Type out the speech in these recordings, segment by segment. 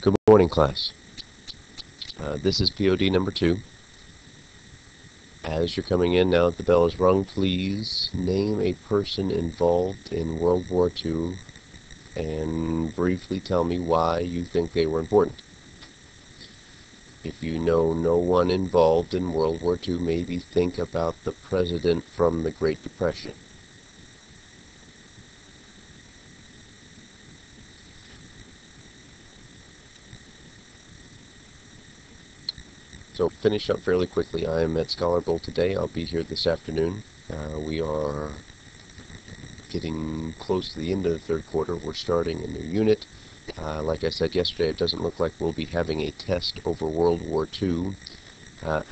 Good morning, class. This is POD number 2. As you're coming in, now that the bell is rung, please name a person involved in World War II and briefly tell me why you think they were important. If you know no one involved in World War II, maybe think about the president from the Great Depression. So finish up fairly quickly. I am at Scholar Bowl today. I'll be here this afternoon. We are getting close to the end of the third quarter. We're starting a new unit. Like I said yesterday, it doesn't look like we'll be having a test over World War II.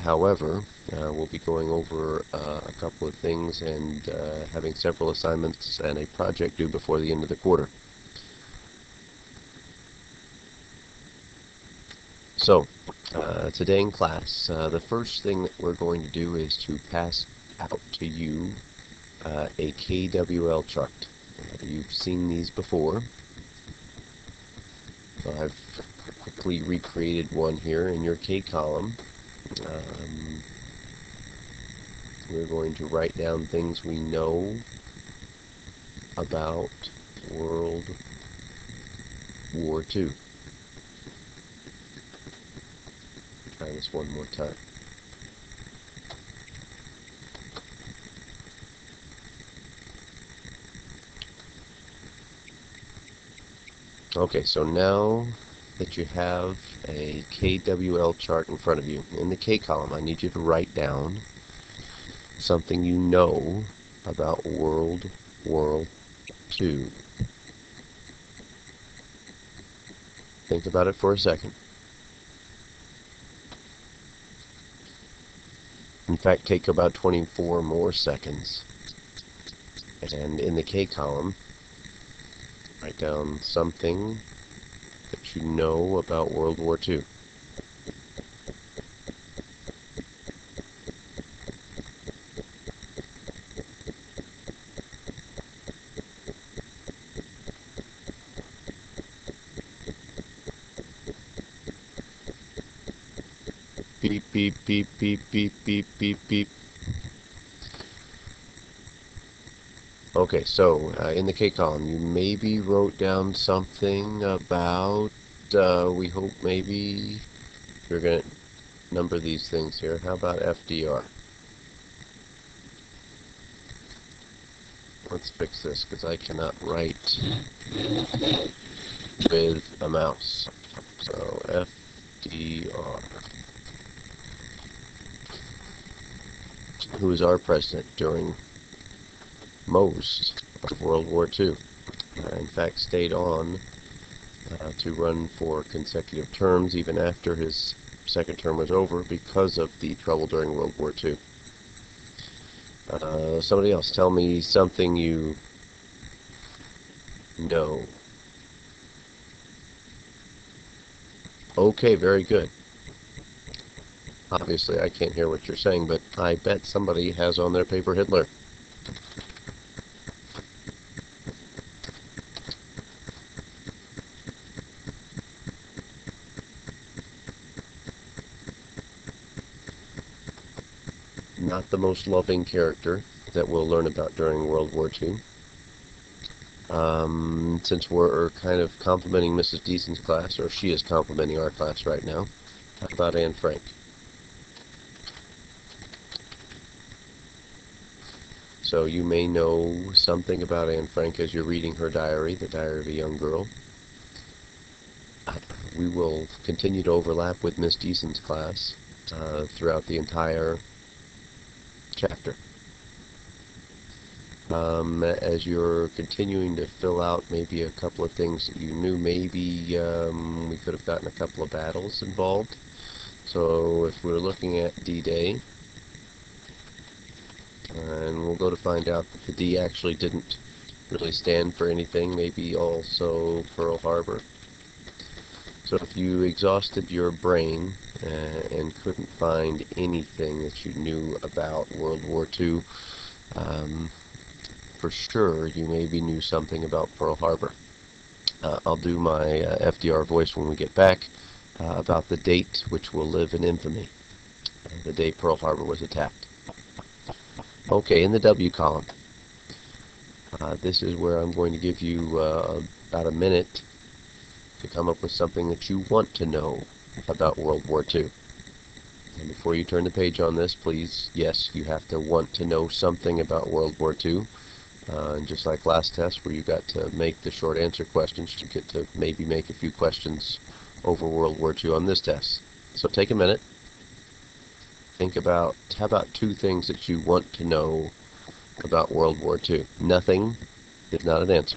However, we'll be going over a couple of things and having several assignments and a project due before the end of the quarter. So, today in class, the first thing that we're going to do is to pass out to you a KWL chart. You've seen these before. So I've quickly recreated one here in your K column. We're going to write down things we know about World War II. Try this one more time. Okay, so now that you have a KWL chart in front of you, in the K column, I need you to write down something you know about World War II. Think about it for a second. In fact, take about 24 more seconds. And in the K column, write down something that you know about World War II. Beep, beep, beep, beep, beep, beep, beep, beep. Okay, so in the K column, you maybe wrote down something about, we hope maybe, you're going to number these things here. How about FDR? Let's fix this, because I cannot write with a mouse. So FDR. Who was our president during most of World War II. In fact, stayed on to run for consecutive terms even after his second term was over because of the trouble during World War II. Somebody else, tell me something you know. Okay, very good. Obviously, I can't hear what you're saying, but I bet somebody has on their paper Hitler. Not the most loving character that we'll learn about during World War II. Since we're kind of complimenting Mrs. Deason's class, or she is complimenting our class right now, how about Anne Frank? So you may know something about Anne Frank as you're reading her diary, The Diary of a Young Girl. We will continue to overlap with Miss Deason's class throughout the entire chapter. As you're continuing to fill out maybe a couple of things that you knew, maybe we could have gotten a couple of battles involved. So if we're looking at D-Day, and we'll go to find out that the D actually didn't really stand for anything, maybe also Pearl Harbor. So if you exhausted your brain and couldn't find anything that you knew about World War II, for sure you maybe knew something about Pearl Harbor. I'll do my FDR voice when we get back about the date which will live in infamy, the day Pearl Harbor was attacked. Okay, in the W column, this is where I'm going to give you about a minute to come up with something that you want to know about World War II. And before you turn the page on this, please, yes, you have to want to know something about World War II. And just like last test where you got to make the short answer questions, you get to maybe make a few questions over World War II on this test. So take a minute. Think about, how about two things that you want to know about World War II? Nothing is not an answer.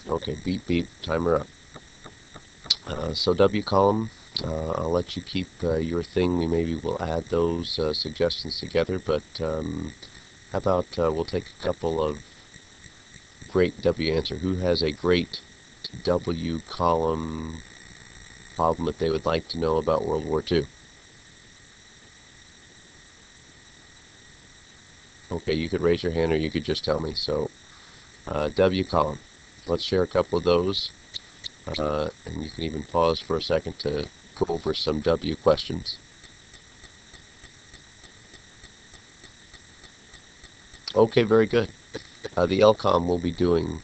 Okay, beep beep, timer up. So W column, I'll let you keep your thing. We maybe will add those suggestions together, but how about we'll take a couple of great W answer. Who has a great W column problem that they would like to know about World War II? Okay, you could raise your hand or you could just tell me. So W column. Let's share a couple of those, and you can even pause for a second to go over some W questions. Okay, very good. The LCOM we'll be doing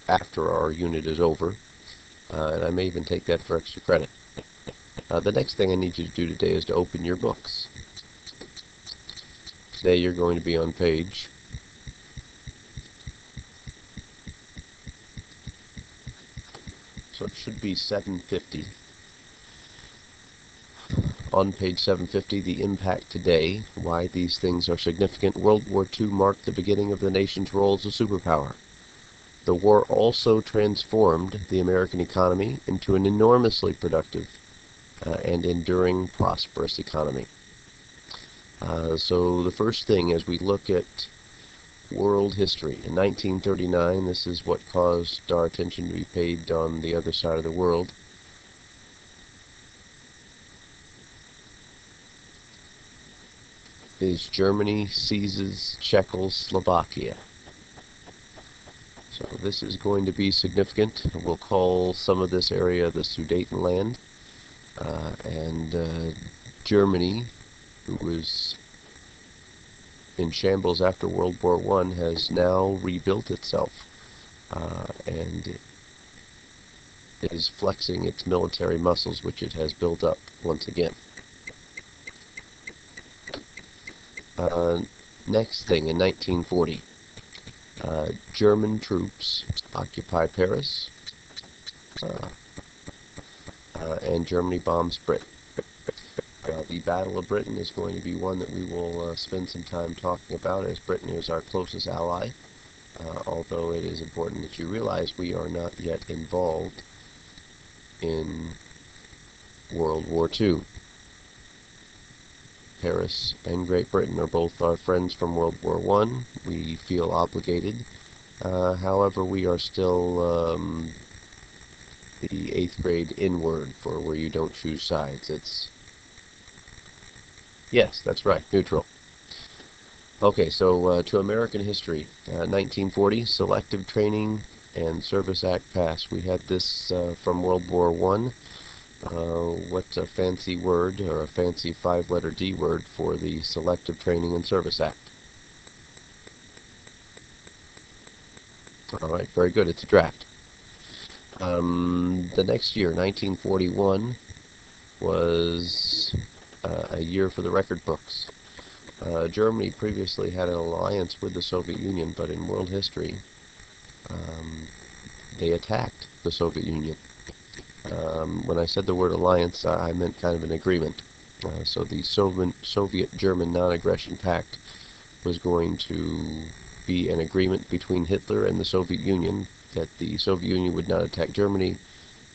after our unit is over, and I may even take that for extra credit. The next thing I need you to do today is to open your books. Today you're going to be on page 750. On page 750, the impact today, why these things are significant. World War II marked the beginning of the nation's role as a superpower. The war also transformed the American economy into an enormously productive and enduring, prosperous economy. So the first thing, as we look at world history, in 1939, this is what caused our attention to be paid on the other side of the world. Is Germany seizes Czechoslovakia. So this is going to be significant. We'll call some of this area the Sudetenland. And Germany, who was in shambles after World War I, has now rebuilt itself and is flexing its military muscles, which it has built up once again. Next thing, in 1940, German troops occupy Paris, and Germany bombs Britain. The Battle of Britain is going to be one that we will spend some time talking about, as Britain is our closest ally, although it is important that you realize we are not yet involved in World War II. Paris and Great Britain are both our friends from World War I. We feel obligated. However, we are still the 8th grade N-word for where you don't choose sides. It's, yes, that's right, neutral. Okay, so to American history, 1940, Selective Training and Service Act passed. We had this from World War I. What's a fancy word, or a fancy 5-letter D word for the Selective Training and Service Act? All right, very good. It's a draft. The next year, 1941, was a year for the record books. Germany previously had an alliance with the Soviet Union, but in world history, they attacked the Soviet Union. When I said the word alliance, I meant kind of an agreement. So the Soviet-German non-aggression pact was going to be an agreement between Hitler and the Soviet Union that the Soviet Union would not attack Germany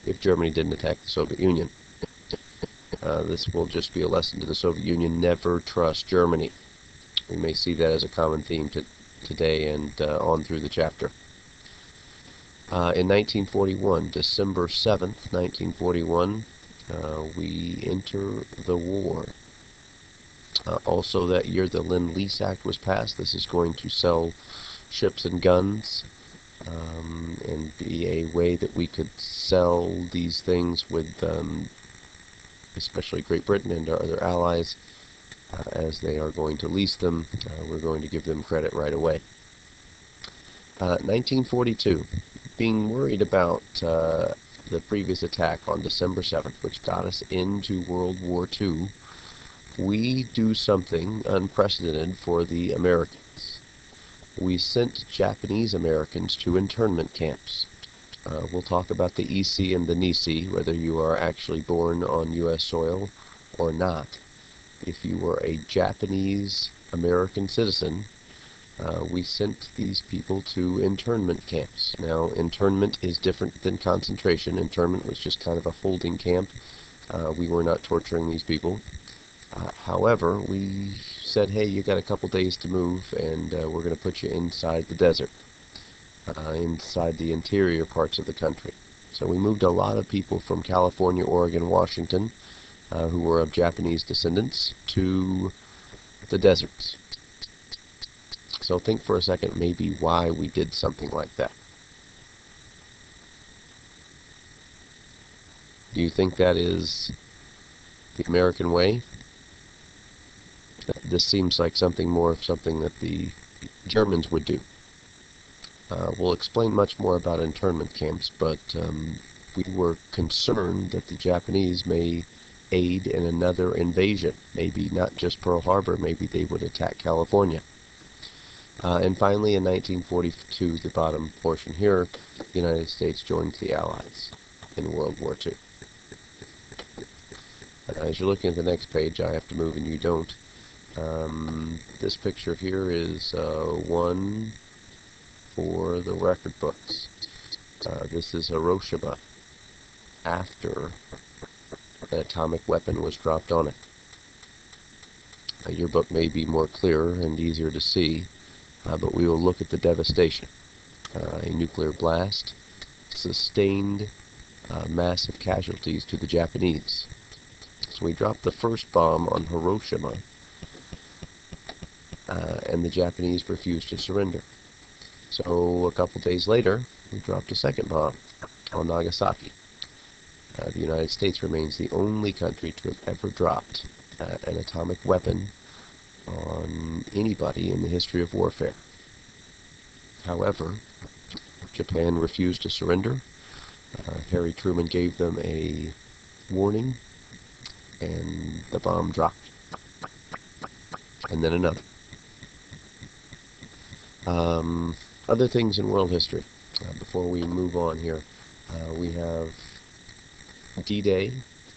if Germany didn't attack the Soviet Union. This will just be a lesson to the Soviet Union: never trust Germany. We may see that as a common theme today and on through the chapter. In 1941, December 7th, 1941, we enter the war. Also that year, the Lend-Lease Act was passed. This is going to sell ships and guns and be a way that we could sell these things with especially Great Britain and our other allies. As they are going to lease them, we're going to give them credit right away. 1942. Being worried about the previous attack on December 7th, which got us into World War II, we do something unprecedented for the Americans. We sent Japanese Americans to internment camps. We'll talk about the EC and the NISI, whether you are actually born on U.S. soil or not. If you were a Japanese American citizen, we sent these people to internment camps. Now, internment is different than concentration. Internment was just kind of a holding camp. We were not torturing these people. However, we said, hey, you got a couple days to move, and we're going to put you inside the desert, inside the interior parts of the country. So we moved a lot of people from California, Oregon, Washington, who were of Japanese descendants, to the deserts. So think for a second maybe why we did something like that. Do you think that is the American way? This seems like something that the Germans would do. We'll explain much more about internment camps, but we were concerned that the Japanese may aid in another invasion. Maybe not just Pearl Harbor, maybe they would attack California. And finally, in 1942, the bottom portion here, the United States joined the Allies in World War II. As you're looking at the next page, I have to move and you don't. This picture here is one for the record books. This is Hiroshima after an atomic weapon was dropped on it. Your book may be more clear and easier to see, but we will look at the devastation. A nuclear blast sustained massive casualties to the Japanese. So we dropped the first bomb on Hiroshima, and the Japanese refused to surrender. So a couple days later, we dropped a second bomb on Nagasaki. The United States remains the only country to have ever dropped an atomic weapon on anybody in the history of warfare. However, Japan refused to surrender. Harry Truman gave them a warning, and the bomb dropped. And then another. Other things in world history. Before we move on here, we have D-Day.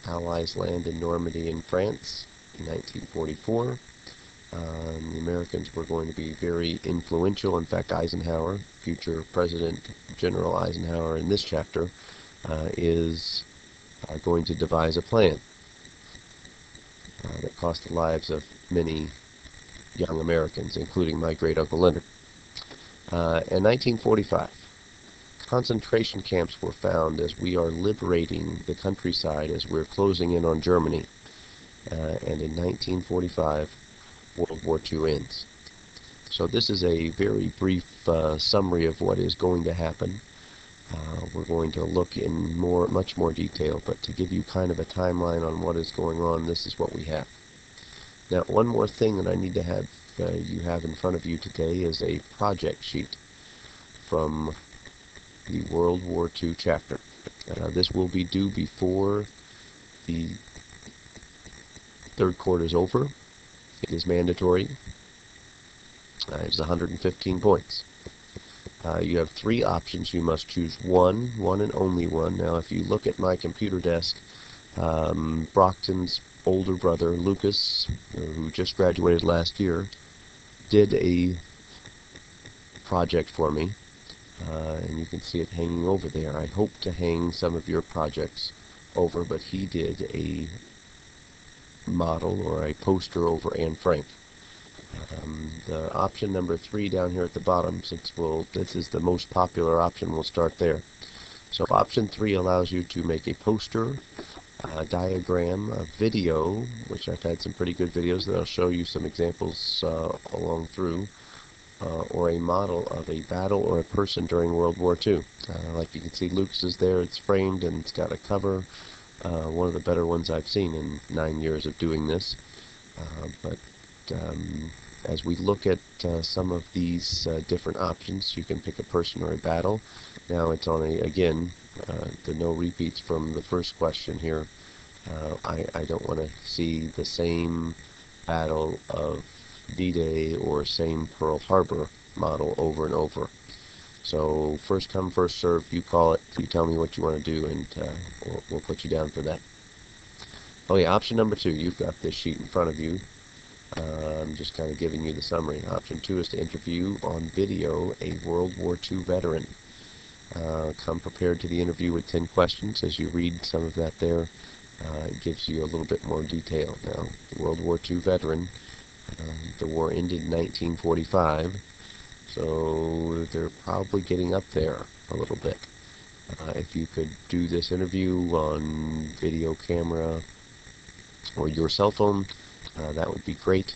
Allies land in Normandy in France in 1944. The Americans were going to be very influential. In fact, Eisenhower, future President General Eisenhower in this chapter, is going to devise a plan that cost the lives of many young Americans, including my great-uncle Leonard. In 1945, concentration camps were found as we are liberating the countryside, as we're closing in on Germany. And in 1945, World War II ends. So this is a very brief summary of what is going to happen. We're going to look in much more detail, but to give you kind of a timeline on what is going on, this is what we have. Now, one more thing that I need to have you have in front of you today is a project sheet from the World War II chapter. This will be due before the third quarter is over. It is mandatory. It's 115 points. You have 3 options. You must choose one and only one. Now, if you look at my computer desk, Brockton's older brother, Lucas, who just graduated last year, did a project for me, and you can see it hanging over there. I hope to hang some of your projects over, but he did a model or a poster over Anne Frank. The option number 3 down here at the bottom, since this is the most popular option, we'll start there. So option 3 allows you to make a poster, a diagram, a video, which I've had some pretty good videos that I'll show you some examples along through, or a model of a battle or a person during World War II. Like you can see, Lucas is there. It's framed and it's got a cover. One of the better ones I've seen in 9 years of doing this. But as we look at some of these different options, you can pick a person or a battle. Now it's on again, the no repeats from the first question here. I don't want to see the same Battle of D-Day or same Pearl Harbor model over and over. So first come, first serve. You call it. You tell me what you want to do, and we'll put you down for that. Oh yeah, option number 2. You've got this sheet in front of you. I'm just kind of giving you the summary. Option 2 is to interview on video a World War II veteran. Come prepared to the interview with 10 questions. As you read some of that there, it gives you a little bit more detail. Now, the World War II veteran, the war ended in 1945, so they're probably getting up there a little bit. If you could do this interview on video camera or your cell phone, that would be great.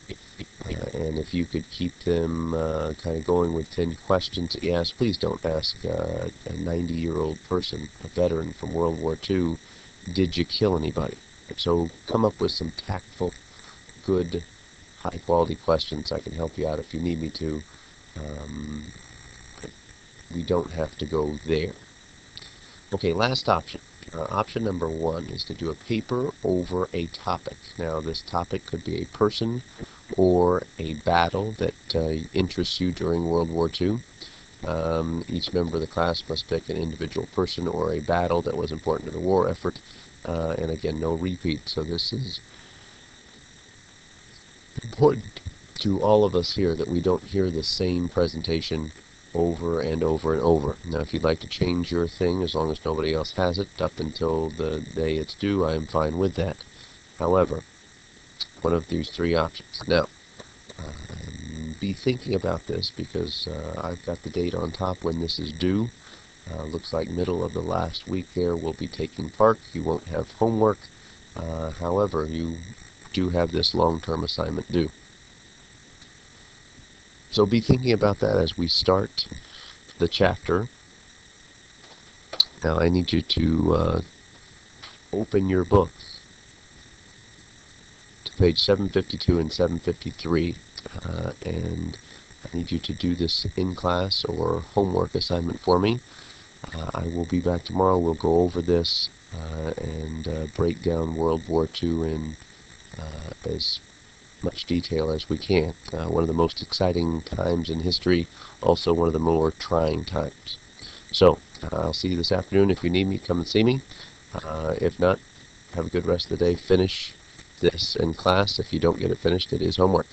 And if you could keep them kind of going with 10 questions that you ask, please don't ask a 90-year-old person, a veteran from World War II, did you kill anybody? So come up with some tactful, good, high-quality questions. I can help you out if you need me to. We don't have to go there. Okay, last option. Option number 1 is to do a paper over a topic. Now, this topic could be a person or a battle that interests you during World War II. Each member of the class must pick an individual person or a battle that was important to the war effort. And again, no repeat. So this is important to all of us here, that we don't hear the same presentation over and over and over. Now, if you'd like to change your thing, as long as nobody else has it, up until the day it's due, I am fine with that. However, one of these 3 options. Now, be thinking about this, because I've got the date on top when this is due. Looks like middle of the last week there we'll be taking part. You won't have homework. However, you do have this long-term assignment due. So be thinking about that as we start the chapter. Now I need you to open your books to page 752 and 753, and I need you to do this in class or homework assignment for me. I will be back tomorrow. We'll go over this and break down World War II in as much detail as we can. One of the most exciting times in history, also one of the more trying times. So, I'll see you this afternoon. If you need me, come and see me. If not, have a good rest of the day. Finish this in class. If you don't get it finished, it is homework.